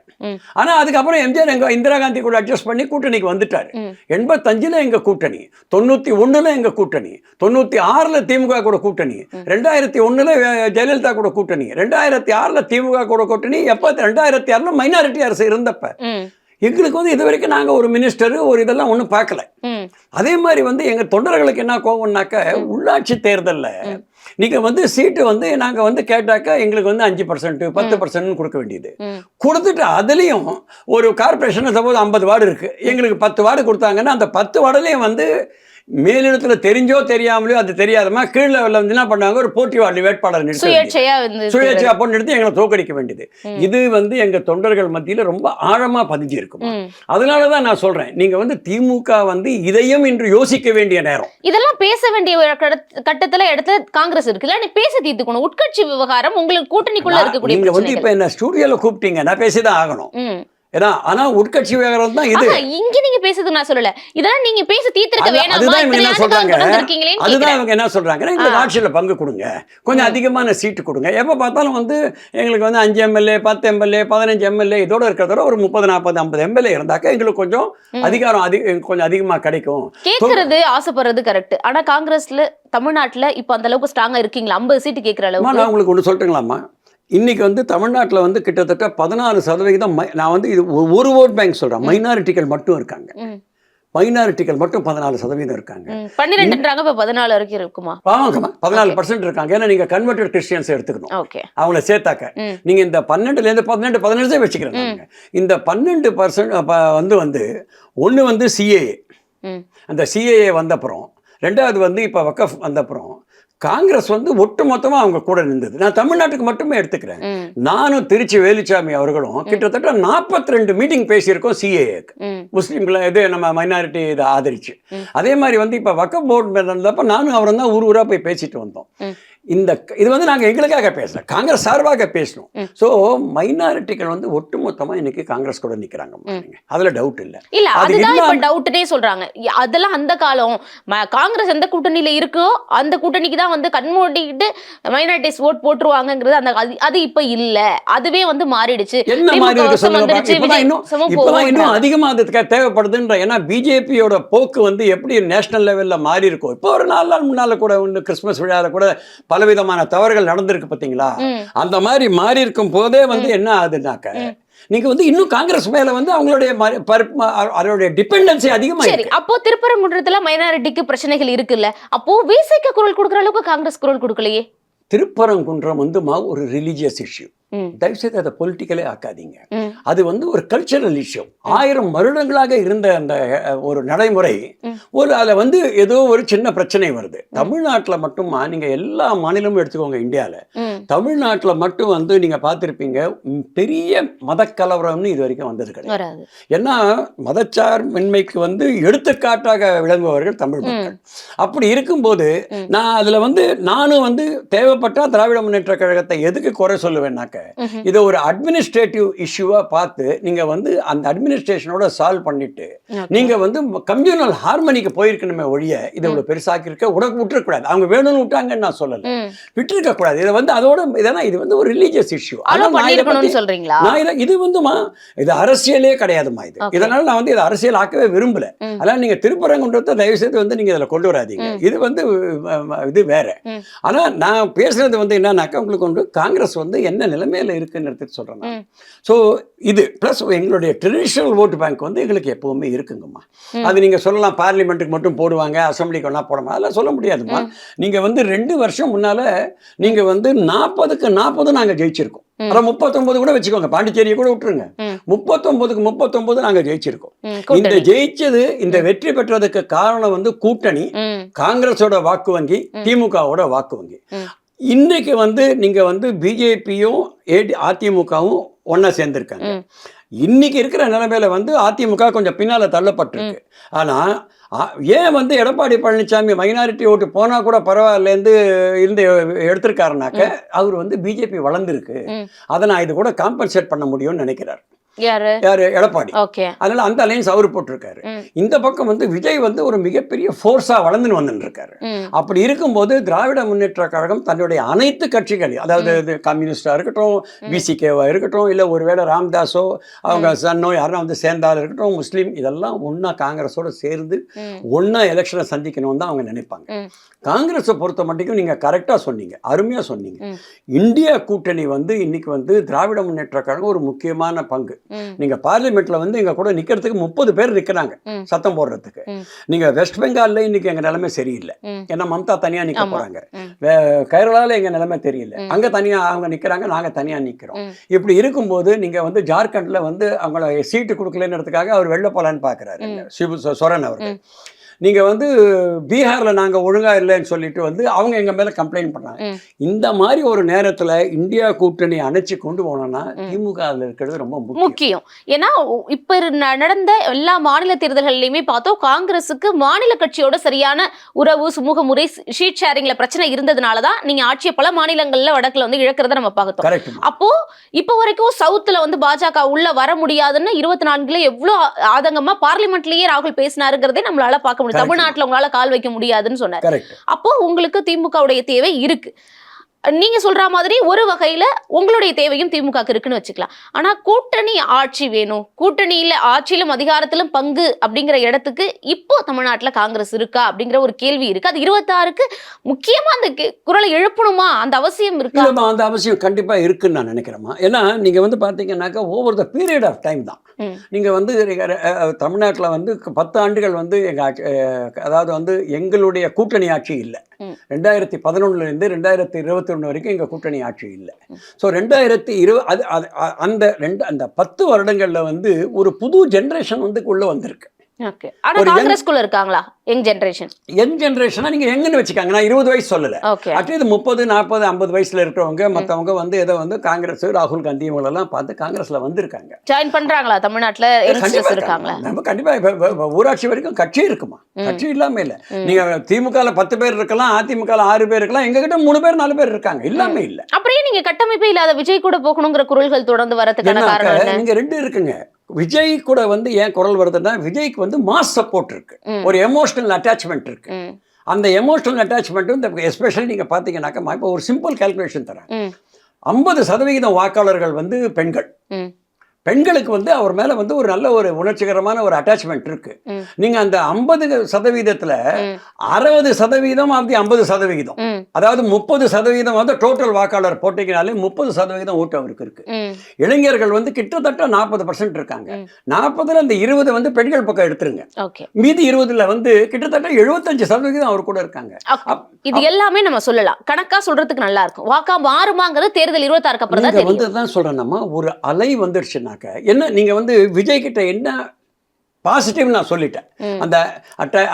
ஆனா அதுக்கப்புறம் எம்ஜிஆர் எங்க இந்திரா காந்தி கூட அட்ஜஸ்ட் பண்ணி கூட்டணிக்கு வந்துட்டாரு. 85ல எங்க கூட்டணி, 91ல எங்க கூட்டணி, 96ல திமுக கூட கூட்டணி, 2001ல ஜெயலலிதா கூட கூட்டணி, 2006ல திமுக கூட கூட்டணி, எப்ப 2006ல மைனாரிட்டி அரசு இருந்தப்ப எங்களுக்கு வந்து இது வரைக்கும் நாங்கள் ஒரு மினிஸ்டர் ஒரு இதெல்லாம் ஒன்றும் பார்க்கல. அதே மாதிரி வந்து எங்கள் தொண்டர்களுக்கு என்ன கோவம்னாக்க, உள்ளாட்சி தேர்தலில் நீங்கள் வந்து சீட்டு வந்து நாங்கள் வந்து கேட்டாக்கா எங்களுக்கு வந்து 5% 10% கொடுக்க வேண்டியது கொடுத்துட்டு, அதுலேயும் ஒரு கார்பரேஷன் சப்போஸ் 50 வார்டு இருக்குது, எங்களுக்கு 10 வார்டு கொடுத்தாங்கன்னா அந்த 10 வார்டுலேயும் வந்து மேலிடத்துல தெரிஞ்சோ தெரியாமலையோ அது தெரியாதமா கீழ லெவல்ல வந்து என்ன பண்ணாங்க, ஒரு போட்டி வார்டு வேட்பாளர் சுயேட்சையா போட்டு நிறுத்தி எங்களை தோக்கடிக்க வேண்டியது. இது வந்து எங்க தொண்டர்கள் மத்தியில ரொம்ப ஆழமா பதிஞ்சு இருக்கும். அதனாலதான் நான் சொல்றேன், நீங்க வந்து திமுக வந்து இதையும் இன்று யோசிக்க வேண்டிய நேரம். இதெல்லாம் பேச வேண்டிய கட்டத்துல இடத்துல காங்கிரஸ் இருக்குல்ல, நீ பேச தீர்த்துக்கணும். உட்கட்சி விவகாரம் உங்களுக்கு கூட்டணிக்குள்ள இருக்கக்கூடிய நீங்க வந்து இப்ப என்ன ஸ்டுடியோல கூப்பிட்டீங்க, நான் பேசிதான் ஆகணும். ஆனா உட்கட்சி விவகாரம் தான் இது. இங்க நீங்க பேசுறது நான் சொல்லல, இதெல்லாம் நீங்க பேச தீர்த்திருக்க வேணாமா? அதுதான் இவங்க என்ன சொல்றாங்க, அதுதான் இவங்க என்ன சொல்றாங்கன்னா, இந்த ஆட்சியில பங்கு கொடுங்க, கொஞ்சம் அதிகமான சீட்டு கொடுங்க. எப்ப பார்த்தாலும் வந்து எங்களுக்கு வந்து 5 எம்எல்ஏ 10 எம்எல்ஏ 15 எம்எல்ஏ இதோட இருக்கிறதோட ஒரு 30 40 50 எம்எல்ஏ இருந்தாக்க எங்களுக்கு கொஞ்சம் அதிகாரம் கொஞ்சம் அதிகமா கிடைக்கும். கேட்கறது ஆசைப்படுறது கரெக்ட். ஆனா காங்கிரஸ்ல தமிழ்நாட்டுல இப்ப அந்த அளவுக்கு ஸ்ட்ராங்கா இருக்கீங்களா? 50 சீட்டு கேட்கிற அளவுக்கு. நான் உங்களுக்கு ஒண்ணு சொல்லட்டுங்களாமா, இன்னைக்கு வந்து தமிழ்நாட்டில் வந்து கிட்டத்தட்ட 14% நான் வந்து இது ஒரு ஓட் பேங்க் சொல்றேன், மைனாரிட்டிகள் மட்டும் இருக்காங்க. மைனாரிட்டிகள் மட்டும் 14% இருக்காங்க. 12ன்றாங்க, இப்ப 14 வரைக்கும் இருக்குமா? ஆமாங்கம்மா, 14% இருக்காங்க. ஏன்னா நீங்க கன்வெர்டட் கிறிஸ்டியன்ஸ் எடுத்துக்கணும், அவங்கள சேர்த்தாக்க நீங்க இந்த 12லேருந்து 15 வச்சுக்கிறேன். இந்த 12% வந்து ஒன்று சிஏஏ, அந்த சிஏஏ வந்தப்புறம், ரெண்டாவது வந்து இப்போ வக்கஃப் வந்தப்புறம் காங்கிரஸ் வந்து ஒட்டு மொத்தமா அவங்க கூட நின்றது. நான் தமிழ்நாட்டுக்கு மட்டுமே எடுத்துக்கிறேன். நானும் திருச்சி வேலுச்சாமி அவர்களும் கிட்டத்தட்ட 42 மீட்டிங் பேசியிருக்கோம் சிஏஏக்கு, முஸ்லீம்களை இது நம்ம மைனாரிட்டி இதை ஆதரிச்சு. அதே மாதிரி வந்து இப்போ வக்கஃப் போர்டு இருந்தப்ப நானும் அவரும் தான் ஊரா போய் பேசிட்டு வந்தோம். இது வந்து நாங்கள் எங்களுக்காக பேசல, காங்கிரஸ் சார்பாக பேசணும். ஸோ மைனாரிட்டிகள் வந்து ஒட்டுமொத்தமாக இன்னைக்கு காங்கிரஸ் கூட நிற்கிறாங்க, அதுல டவுட் இல்லை. இல்ல அதுதான் இப்ப டவுட்னே சொல்றாங்க. அதெல்லாம் அந்த காலம் காங்கிரஸ் எந்த கூட்டணியில இருக்கோ அந்த கூட்டணிக்கு தான் வந்து கண்மூடிக்கிட்டு மைனாரிட்டிஸ் ஓட் போட்டுருவாங்கிறது. அந்த அது இப்ப இல்ல, அதுவே வந்து மாறிடுச்சு. என்ன மாறி இருக்கு சொல்லுங்க. இன்னும் அதிகமா அது தேவைப்படுதுன்ற, ஏன்னா பிஜேபியோட போக்கு வந்து எப்படி நேஷனல் லெவல்ல மாறி இருக்கும். இப்போ ஒரு 4 நாள் முன்னால கூட கிறிஸ்துமஸ் விழாவில் கூட பலவிதமான தவறுகள் நடந்திருக்கு பார்த்தீங்களா? அந்த மாதிரி மாறி இருக்கும் போதே வந்து என்ன ஆகுதுனாக்க, நீங்க வந்து இன்னும் காங்கிரஸ் மேல வந்து அவங்களுடைய அவருடைய டிபெண்டன்சி அதிகமா சரி, அப்போ திருப்பரங்குன்றத்துல மைனாரிட்டிக்கு பிரச்சனைகள் இருக்குல்ல, அப்போ விசிக குரல் கொடுக்குற அளவுக்கு காங்கிரஸ் குரல் கொடுக்கலையே. திருப்பரங்குன்றம் வந்து ஒரு ரிலீஜியஸ் இஷ்யூ. தயவுசெய்து அதை பொலிட்டிக்கலே ஆக்காதீங்க. அது வந்து ஒரு கல்ச்சரல் இஷ்யூ. 1000 வருடங்களாக இருந்த அந்த ஒரு நடைமுறை அதில் வந்து ஏதோ ஒரு சின்ன பிரச்சனை வருது. தமிழ்நாட்டில் மட்டுமா, நீங்க எல்லா மாநிலமும் எடுத்துக்கோங்க இந்தியாவில், தமிழ்நாட்டில் மட்டும் வந்து நீங்க பார்த்துருப்பீங்க, பெரிய மதக்கலவரம்னு இது வரைக்கும் வந்தது கிடையாது. ஏன்னா மதச்சார்பின்மைக்கு வந்து எடுத்துக்காட்டாக விளங்குபவர்கள் தமிழ் மக்கள். அப்படி இருக்கும்போது நான் அதில் வந்து நானும் வந்து தேவைப்பட்டா திராவிட முன்னேற்ற கழகத்தை எதுக்கு குறை சொல்லுவேன்னாக்க, இதை ஒரு அட்மினிஸ்ட்ரேட்டிவ் இஷ்யூவா பார்த்து நீங்க வந்து அந்த அட்மினிஸ்ட்ரேஷனோட சால்வ் பண்ணிட்டு நீங்க வந்து கம்யூனல் ஹார்மனிக்கு போயிருக்கணுமே ஒழிய இதை இவ்வளவு பெருசாக்கி இருக்க உனக்கு விட்டுறக்கூடாது. அவங்க வேணும்னு விட்டாங்கன்னு நான் சொல்லல, விட்டுருக்க கூடாது. இதை வந்து அதோட இதெல்லாம் இது வந்து ஒரு ரிலீஜியஸ் இஷ்யூ. இது வந்துமா இது அரசியலே கிடையாதுமா. இதனால நான் வந்து இதை அரசியல் ஆக்கவே விரும்பல. அதனால நீங்க திருப்பரங்குன்றத்தை தயவு செய்து வந்து நீங்க இதில் கொண்டு வராதீங்க. இது வந்து இது வேற. ஆனா நான் பேசுறது வந்து என்னன்னாக்கா, உங்களுக்கு வந்து காங்கிரஸ் வந்து என்ன நிலைமையில இருக்குன்னு சொல்றேன். ஸோ இது பிளஸ் எங்களுடைய ட்ரெடிஷனல் ஓட்டு பேங்க் வந்து எங்களுக்கு எப்பவுமே இருக்குங்கம்மா. அது நீங்க சொல்லலாம் பார்லிமெண்ட்டுக்கு மட்டும் போடுவாங்க, அசம்பிளிக்கு ஒன்றா போடுமா, அதெல்லாம் சொல்ல முடியாதுமா. நீங்க வந்து 2 வருஷம் முன்னால நீங்க வந்து 40க்கு 40 நாங்க ஜெயிச்சிருக்கோம். அதான் 39 கூட வச்சுக்கோங்க, பாண்டிச்சேரியை கூட விட்டுருங்க. 39க்கு 39 நாங்க ஜெயிச்சிருக்கோம். இந்த ஜெயிச்சது, இந்த வெற்றி பெற்றதுக்கு காரணம் வந்து கூட்டணி, காங்கிரஸோட வாக்கு வங்கி, திமுகவோட வாக்கு வங்கி. இன்னைக்கு வந்து நீங்க வந்து பிஜேபியும் அதிமுகவும் ஒன்னா சேர்ந்திருக்காங்க. இன்னைக்கு இருக்கிற நிலைமையில வந்து அதிமுக கொஞ்சம் பின்னால தள்ளப்பட்டிருக்கு. ஆனா ஏன் வந்து எடப்பாடி பழனிசாமி மைனாரிட்டி ஓட்டு போனா கூட பரவாயில்லேருந்து இருந்து எடுத்திருக்காருனாக்க, அவர் வந்து பிஜேபி வளர்ந்துருக்கு, அதை நான் இது கூட காம்பன்சேட் பண்ண முடியும்னு நினைக்கிறார். யாரு? எடப்பாடி. அதனால அந்த அலையன்ஸ் அவரு போட்டிருக்காரு. இந்த பக்கம் வந்து விஜய் வந்து ஒரு மிகப்பெரிய ஃபோர்ஸா வளர்ந்து வந்துட்டு இருக்காரு. அப்படி இருக்கும்போது திராவிட முன்னேற்ற கழகம் தன்னுடைய அனைத்து கட்சிகளையும், அதாவது கம்யூனிஸ்டா இருக்கட்டும், பிசிகேவா இருக்கட்டும், இல்ல ஒருவேளை ராம்தாஸோ அவங்க சன்னோ யாரும் வந்து சேர்ந்தாலும் இருக்கட்டும், முஸ்லீம், இதெல்லாம் ஒன்னா காங்கிரஸோட சேர்ந்து ஒன்னா எலெக்ஷனை சந்திக்கணும்னு தான் அவங்க நினைப்பாங்க. காங்கிரஸை பொறுத்த மட்டும் நீங்க கரெக்டா சொன்னீங்க, அருமையா சொன்னீங்க. இந்தியா கூட்டணி வந்து இன்னைக்கு வந்து திராவிட முன்னேற்ற கழகம் ஒரு முக்கியமான பங்கு. நீங்க பார்லிமெண்ட்ல வந்து எங்க கூட நிக்கிறதுக்கு 30 பேர் நிக்கிறாங்க சத்தம் போடுறதுக்கு. நீங்க வெஸ்ட் பெங்கால்ல இன்னைக்கு எங்க நிலைமை சரியில்லை. ஏன்னா மம்தா தனியா நிக்க போறாங்க. கேரளால எங்க நிலைமை தெரியல, அங்க தனியா அவங்க நிக்கிறாங்க, நாங்க தனியா நிக்கிறோம். இப்படி இருக்கும்போது நீங்க வந்து ஜார்க்கண்ட்ல வந்து அவங்கள சீட்டு கொடுக்கலன்றதுக்காக அவர் வெளில போலான்னு பாக்குறாரு சிபு சோரன் அவர்கள். நீங்க வந்து பீகார்ல நாங்க ஒழுங்கா இல்லைன்னு சொல்லிட்டு வந்து அவங்க எங்க மேல கம்ப்ளைண்ட் பண்ணாங்க. இந்த மாதிரி ஒரு நேரத்துல இந்தியா கூட்டணி அணைச்சு கொண்டு போனோம்னா திமுக இருக்கிறது ரொம்ப முக்கியம். ஏன்னா இப்ப நடந்த எல்லா மாநில தேர்தல்கள்லயுமே பார்த்தோம், காங்கிரஸுக்கு மாநில கட்சியோட சரியான உறவு, சுமூக முறை, ஷீட் ஷேரிங்ல பிரச்சனை இருந்ததுனாலதான் நீங்க ஆட்சியை பல மாநிலங்கள்ல வடக்குல வந்து இழக்கிறத நம்ம பார்த்தோம். அப்போ இப்ப வரைக்கும் சவுத்துல வந்து பாஜக உள்ள வர முடியாதுன்னு 24ல எவ்வளவு ஆதங்கமா பார்லிமெண்ட்லயே ராகுல் பேசினாருங்கிறதே நம்மளால பார்க்க முடியும். தமிழ்நாட்டுல உங்களால கால் வைக்க முடியாதுன்னு சொன்னார். அப்போ உங்களுக்கு திமுகவுடைய தேவை இருக்கு. நீங்க சொல்ற மாதிரி ஒரு வகையில உங்களுடைய தேவையும் திமுக இருக்குன்னு வச்சுக்கலாம். ஆனா கூட்டணி ஆட்சி வேணும், கூட்டணியில ஆட்சியிலும் அதிகாரத்திலும் பங்கு அப்படிங்கிற இடத்துக்கு இப்போ தமிழ்நாட்டுல காங்கிரஸ் இருக்கா அப்படிங்கிற ஒரு கேள்வி இருக்கு. அது 26க்கு முக்கியமா அந்த குரலை எழுப்பணுமா, அந்த அவசியம் இருக்கா? அந்த அவசியம் கண்டிப்பா இருக்குன்னு நான் நினைக்கிறேன். ஏன்னா நீங்க வந்து பாத்தீங்கன்னாக்கா over the period of time தான். நீங்க வந்து தமிழ்நாட்டில் வந்து 10 ஆண்டுகள் வந்து அதாவது வந்து எங்களுடைய கூட்டணி ஆட்சி இல்லை. 2011 இருந்து 2021 வரைக்கும் எங்க கூட்டணி ஆட்சி இல்லை. ஸோ 2020 அந்த 10 வருடங்கள்ல வந்து ஒரு புது ஜெனரேஷன் வந்து உள்ள வந்திருக்கு. காங்கிரஸ்குள்ள இருக்காங்களா யங் ஜெனரேஷனா? நீங்க எங்கன்னு வச்சுக்காங்க, நான் 20 வயசு சொல்லல, அட்லீஸ்ட் 30, 40, 50 வயசுல இருக்கிறவங்க மத்தவங்க வந்து ஏதோ வந்து காங்கிரஸ், ராகுல் காந்தி இவங்களெல்லாம் பார்த்து காங்கிரஸ்ல வந்திருக்காங்க. ஜாயின் பண்றாங்களா தமிழ்நாட்டுல? நம்ம கண்டிப்பா ஊராட்சி வரைக்கும் கட்சி இருக்குமா, கட்சி இல்லாம இல்ல. நீங்க திமுகல 10 பேர் இருக்கலாம், அதிமுகல 6 பேர் இருக்கலாம், எங்க கிட்ட 3 பேர் 4 பேர் இருக்காங்க, இல்லாம இல்ல. அப்படியே நீங்க கட்டமைப்பே இல்லாத விஜய் கூட போகணுங்கிற குரல்கள் தொடர்ந்து வரதுக்கான காரணம் நீங்க 2 இருக்குங்க. விஜய் கூட வந்து ஏன் குரல் வருதுன்னா, விஜய்க்கு வந்து மாஸ் சப்போர்ட் இருக்கு, ஒரு எமோஷனல் அட்டாச்மெண்ட் இருக்கு. அந்த எமோஷனல் அட்டாச்மெண்ட் இந்த எஸ்பெஷலி நீங்க பாத்தீங்கன்னாக்கா, இப்போ ஒரு சிம்பிள் கால்குலேஷன் தரேன். 50% வாக்காளர்கள் வந்து பெண்கள், பெண்களுக்கு வந்து அவர் மேல வந்து ஒரு நல்ல ஒரு உணர்ச்சிகரமான ஒரு அட்டாச்மெண்ட் இருக்கு. நீங்க அந்த 50% 60% ஆஃப் தி 50%, அதாவது 30% வந்து டோட்டல் வாக்காளர் போட்டிங்கனாலே 30% ஓட்டு அவருக்கு இருக்கு. இளைஞர்கள் வந்து கிட்டத்தட்ட 40% இருக்காங்க. 40ல் அந்த 20 வந்து பெண்கள் பக்கம் எடுத்துருங்க. மீதி 20ல் வந்து கிட்டத்தட்ட 75% அவர் கூட இருக்காங்க. இது எல்லாமே நம்ம சொல்லலாம், கணக்கா சொல்றதுக்கு நல்லா இருக்கும். வாக்கா மாறுமாங்கிறது தேர்தல் 26க்கு அப்புறம் தான் தெரியும். வந்து தான் சொல்றேன், நம்ம ஒரு அலை வந்துருச்சுனாக்க என்ன நீங்க வந்து விஜய் கிட்ட என்ன பாசிட்டிவ் நான் சொல்லிட்டேன். அந்த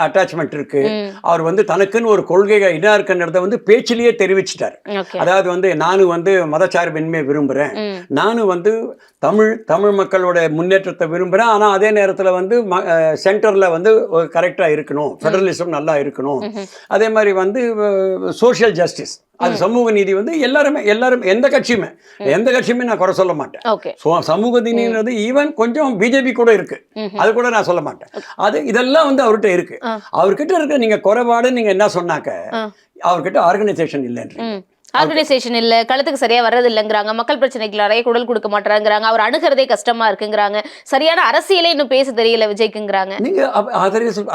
அட்டாச்மெண்ட் இருக்கு. அவர் வந்து தனக்குன்னு ஒரு கொள்கை என்ன இருக்குன்றத வந்து பேச்சிலேயே தெரிவிச்சிட்டார். அதாவது வந்து நானும் வந்து மதச்சார்பின்மையை விரும்புறேன், நானும் வந்து தமிழ் மக்களோட முன்னேற்றத்தை விரும்புறேன், ஆனா அதே நேரத்தில் வந்து சென்டர்ல வந்து கரெக்டா இருக்கணும், ஃபெடரலிசம் நல்லா இருக்கணும், அதே மாதிரி வந்து சோஷியல் ஜஸ்டிஸ், அது சமூக நீதி வந்து எல்லாரும் எந்த கட்சியுமே நான் குறை சொல்ல மாட்டேன். சமூக நீதின்றது ஈவன் கொஞ்சம் பிஜேபி கூட இருக்கு, அது கூட நான் சொல்ல மாட்டேன். அது இதெல்லாம் வந்து அவர்கிட்ட இருக்கு. அவர்கிட்ட இருக்க நீங்க குறைபாடு நீங்க என்ன சொன்னாக்க, அவர்கிட்ட ஆர்கனைசேஷன் இல்லைன்றீங்க. ஆர்கனைசேஷன் இல்ல, களத்துக்கு சரியா வர்றது இல்லைங்கிறாங்க, மக்கள் பிரச்சனைக்கு நிறைய குரல் கொடுக்க மாட்டாங்கிறாங்க, அவர் அணுகிறதே கஷ்டமா இருக்குங்கிறாங்க, சரியான அரசியலே இன்னும் பேச தெரியல விஜய்க்குங்கிறாங்க. நீங்க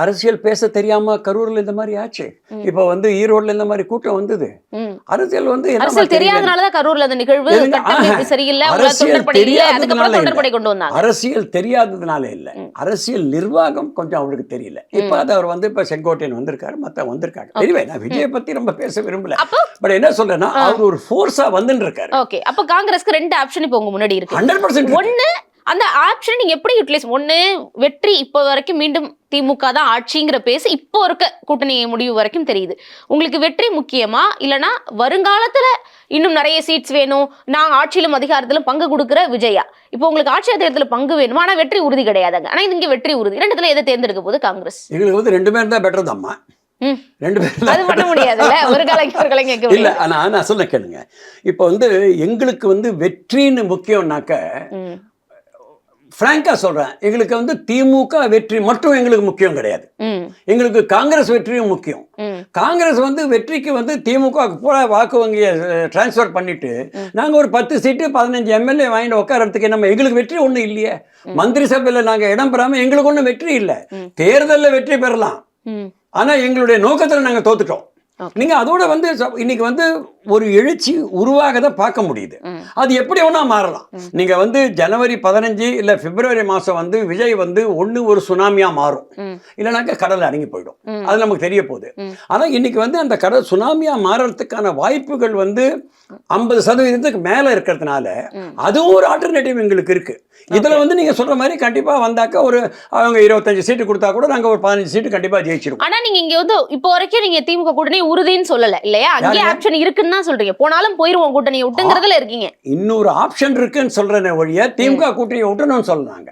அரசியல் பேச தெரியாம கரூர்ல இந்த மாதிரி ஆச்சு, இப்ப வந்து ஈரோடுல இந்த மாதிரி கூட்டம் வந்தது. அரசியல் வந்து அரசியல் தெரியாதனாலதான் கரூர்ல அந்த நிகழ்வு சரியில்லை, அரசியல் தெரியாததுனால இல்ல, அரசியல் நிர்வாகம் கொஞ்சம் அவருக்கு தெரியல. இப்ப அது அவர் வந்து இப்ப செங்கோட்டையன் வந்திருக்காரு, மத்த வந்திருக்காங்க. தெரியவே நான் விஜயை பத்தி ரொம்ப பேச விரும்பல, பட் என்ன சொல்றேன், அவர் ஒரு ஃபோர்ஸா வந்துட்டு இருக்காரு. ஓகே, அப்ப காங்கிரஸ்க்கு 2 ஆப்ஷன் இப்ப உங்க முன்னாடி இருக்கு. 100% ஒன்னு, அந்த ஆப்ஷன் நீங்க எப்படி யூட்டிலைஸ், ஒன்னு வெற்றி, இப்போ வரைக்கும் மீண்டும் திமுக தான் ஆட்சிங்கிற பேச இப்போ இருக்க கூட்டணி முடிவு வரைக்கும் தெரியுது. உங்களுக்கு வெற்றி முக்கியமா, இல்லனா வருங்காலத்துல இன்னும் நிறைய சீட்ஸ் வேணும், நான் ஆட்சியிலும் அதிகாரத்திலும் பங்கு கொடுக்கிற விஜயா? இப்போ உங்களுக்கு ஆட்சி அதிகாரத்துல பங்கு வேணும், ஆனா வெற்றி உறுதி கிடையாதுங்க. ஆனா இங்க வெற்றி உறுதி. ரெண்டுத்துல எதை தேர்ந்தெடுக்க போது காங்கிரஸ்? எங்களுக்கு வந்து 2 பேரும் தான் பெட்டர் தான்மா. 2 பேரும் அது பண்ண முடியாதுல்ல, ஒரு கலைஞர் இல்ல. ஆனா நான் சொல்ல கேளுங்க, இப்போ வந்து எங்களுக்கு வந்து வெற்றின்னு முக்கியம்னாக்க, பிராங்கா சொல்றேன், எங்களுக்கு வந்து திமுக வெற்றி மட்டும் எங்களுக்கு முக்கியம் கிடையாது, எங்களுக்கு காங்கிரஸ் வெற்றியும் முக்கியம். காங்கிரஸ் வந்து வெற்றிக்கு வந்து திமுக பூரா வாக்கு வங்கியை டிரான்ஸ்ஃபர் பண்ணிட்டு நாங்க ஒரு 10 சீட்டு 15 எம்எல்ஏ வாங்கிட்டு உட்காரத்துக்கு நம்ம எங்களுக்கு வெற்றி ஒன்றும் இல்லையே. மந்திரி சபையில் நாங்க இடம் பெறாம எங்களுக்கு ஒன்றும் வெற்றி இல்லை. தேர்தலில் வெற்றி பெறலாம், ஆனா எங்களுடைய நோக்கத்தில் நாங்க தோத்துட்டோம். நீங்க அதோட வந்து இன்னைக்கு வந்து ஒரு எழுச்சி உருவாக தான் பார்க்க முடியுது. அது எப்படி வேணா மாறலாம். நீங்க வந்து ஜனவரி 15 இல்ல பிப்ரவரி மாசம் வந்து விஜய் வந்து ஒரு சுனாமியா மாறும், இல்லைனாக்க கடல் அடங்கி போயிடும், அது நமக்கு தெரிய போகுது. ஆனா இன்னைக்கு வந்து அந்த கடல் சுனாமியா மாறறதுக்கான வாய்ப்புகள் வந்து 50% மேல இருக்கிறதுனால அதுவும் ஒரு ஆல்டர்னேட்டிவ் எங்களுக்கு இருக்கு. இதுல வந்து நீங்க சொல்ற மாதிரி கண்டிப்பா வந்தாக்க ஒரு அவங்க 25 சீட்டு கொடுத்தா கூட நாங்க ஒரு 15 சீட்டு கண்டிப்பா ஜெயிச்சிருவோம். ஆனா நீங்க இங்க வந்து இப்போ வரைக்கும் நீங்க திமுக கூட்டணி உறுதின்னு சொல்லல இல்லையா? அங்கே ஆப்ஷன் இருக்குன்னு தான் சொல்றீங்க. போனாலும் போயிருவோம் கூட்டணியை விட்டுங்கிறதுல இருக்கீங்க. இன்னொரு ஆப்ஷன் இருக்குன்னு சொல்றேன் ஒழிய திமுக கூட்டணியை விட்டுணும்னு சொல்றாங்க,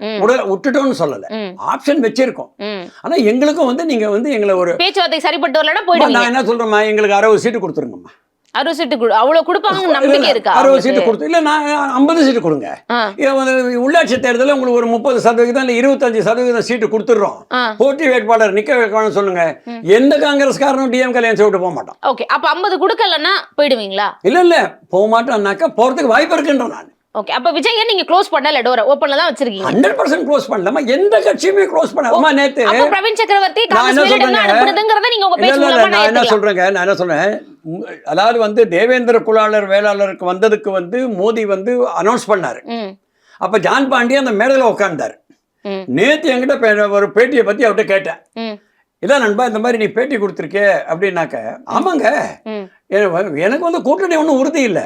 விட்டுட்டோம்னு சொல்லல, ஆப்ஷன் வச்சிருக்கோம். ஆனா எங்களுக்கும் வந்து நீங்க வந்து எங்களை ஒரு பேச்சுவார்த்தை சரிப்பட்டு வரலன்னா போயிடுங்க. நான் என்ன சொல்றேன், எங்களுக்கு 60 சீட்டு கொடுத்துருங்கம்மா. 60 சீட்டு அவ்வளவு கொடுப்பாங்க நம்பிக்கை இருக்கா? 60 சீட்டு கொடுத்து இல்ல, நான் 50 சீட்டு கொடுங்க. உள்ளாட்சி தேர்தலில் உங்களுக்கு ஒரு 30% இல்ல 25% சீட்டு கொடுத்துடுறோம். போட்டி வேட்பாளர் நிக்க வைக்கணும்னு சொல்லுங்க. எந்த காங்கிரஸ்காரனும் டிஎம் கல்யாணம் விட்டு போக மாட்டான். ஓகே, அப்ப 50 கொடுக்கலன்னா போயிடுவீங்களா? இல்ல போக மாட்டோம்னாக்கா போறதுக்கு வாய்ப்பு இருக்குன்றேன் நான். ஓகே, அப்ப விஜய் நீங்க க்ளோஸ் பண்ணல, டோரை ஓபன்ல தான் வச்சிருக்கீங்க. 100% க்ளோஸ் பண்ணலமா, எந்த கட்சியுமே க்ளோஸ் பண்ணலமா. நேத்து அப்ப பிரவீன் சக்கரவர்த்தி காங்கிரஸ் அனுப்புறதுங்கறத நீங்க உங்க பேச்சு மூலமா நான் என்ன சொல்றேன், அதாவது வந்து தேவேந்திர குலாளர் வேளாளருக்கு வந்ததுக்கு வந்து மோடி வந்து அனௌன்ஸ் பண்ணாரு. அப்ப ஜான் பாண்டி அந்த மேடையில உட்கார்ந்தாரு. நேத்து என்கிட்ட ஒரு பேட்டியை பத்தி அவர்கிட்ட கேட்டேன், இதான் நண்பா இந்த மாதிரி நீ பேட்டி கொடுத்துருக்கே அப்படின்னாக்க, ஆமாங்க எனக்கு வந்து கூட்டணி ஒன்றும் உறுதி இல்லை,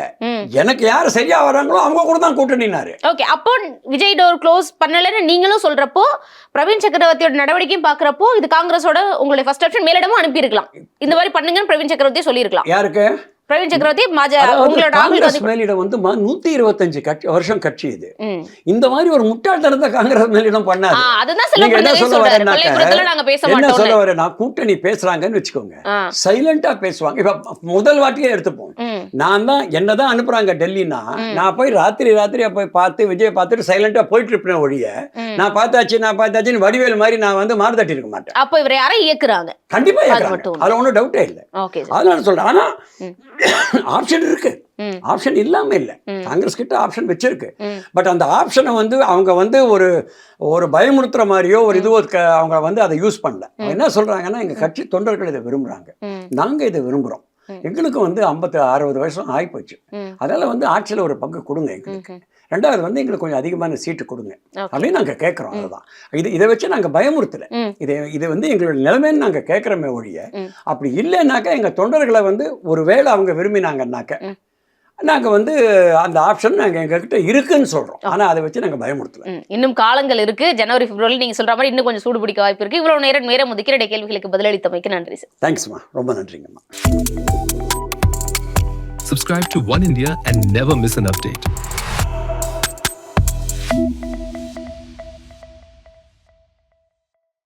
எனக்கு யார் சரியா வராங்களோ அவங்க கூட தான் கூட்டணினாரு. ஓகே, அப்போ விஜய் டோர் க்ளோஸ் பண்ணலன்னு நீங்களும் சொல்றப்போ, பிரவீன் சக்கரவர்த்தியோட நடவடிக்கையும் பாக்குறப்போ இது காங்கிரஸோட உங்களுடைய ஃபர்ஸ்ட் ஆப்ஷன் மேலிடமும் அனுப்பி இருக்கலாம். இந்த மாதிரி பண்ணுங்கன்னு பிரவீன் சக்கரவர்த்தி சொல்லியிருக்கலாம். யாருக்கு? பிரவீன் சக்கரவர்த்தி காங்கிரஸ் மேலிடம் வந்து 125 வருஷம் கட்சி இது. இந்த மாதிரி ஒரு முட்டாள்தனத்தை காங்கிரஸ் மேலிடம் பண்ணாது. என்ன சொல்ல வரேன்னா, கூட்டணி பேசுறாங்கன்னு வச்சுக்கோங்க, சைலண்டா பேசுவாங்க. இப்ப முதல் வாட்டியே எடுத்துப்போம், நான் தான் என்னதான் அனுப்புறாங்க டெல்லினா நான் போய் ராத்திரியா போய் பார்த்து விஜய் பார்த்துட்டு சைலண்டா போயிட்டு இருப்பேன் ஒழிய நான் பார்த்தாச்சுன்னு வடிவேல் மாதிரி நான் வந்து மாறு தட்டி இருக்க மாட்டேன். அப்ப இவரை யாரை இயக்குறாங்க? கண்டிப்பா அதுல ஒன்றும் டவுட்டே இல்லை. அதனால சொல்றேன். ஆனா ஆப்ஷன் இருக்கு, ஆப்ஷன் இல்லாம இல்லை. காங்கிரஸ் கிட்ட ஆப்ஷன் வச்சிருக்கு. பட் அந்த ஆப்ஷனை வந்து அவங்க வந்து ஒரு பயமுறுத்துற மாதிரியோ ஒரு இதுவோ அவங்க வந்து அதை யூஸ் பண்ணல. என்ன சொல்றாங்கன்னா எங்க கட்சி தொண்டர்கள் இதை விரும்புறாங்க, நாங்க இதை விரும்புறோம், எங்களுக்கு வந்து 50-60 வருஷம் ஆகிப்போச்சு, அதனால வந்து ஆட்சியில் ஒரு பங்கு கொடுங்க எங்களுக்கு, ரெண்டாவது வந்து எங்களுக்கு கொஞ்சம் அதிகமான சீட்டு கொடுங்க அப்படின்னு நாங்கள் கேட்குறோம். அதுதான் இதை வச்சு நாங்கள் பயமுறுத்தலை. இது வந்து எங்களோட நிலைமைன்னு நாங்கள் கேட்குறோமே ஒழிய அப்படி இல்லைன்னாக்கா எங்கள் தொண்டர்களை வந்து ஒரு வேளை அவங்க விரும்பினாங்கன்னாக்க நாங்கள் வந்து அந்த ஆப்ஷன் நாங்கள் எங்ககிட்ட இருக்குன்னு சொல்கிறோம். ஆனால் அதை வச்சு நாங்கள் பயமுறுத்தலை. இன்னும் காலங்கள் இருக்குது. ஜனவரி பிப்ரவரி நீங்கள் சொல்கிற மாதிரி இன்னும் கொஞ்சம் சூடு பிடிக்க வாய்ப்பு இருக்குது. இவ்வளோ நேரம் ஒதுக்கிற கேள்விகளுக்கு பதிலளித்தமைக்கு நன்றி சார். தேங்க்ஸ்மா, ரொம்ப நன்றிங்கம்மா. Subscribe to One India and never miss an update.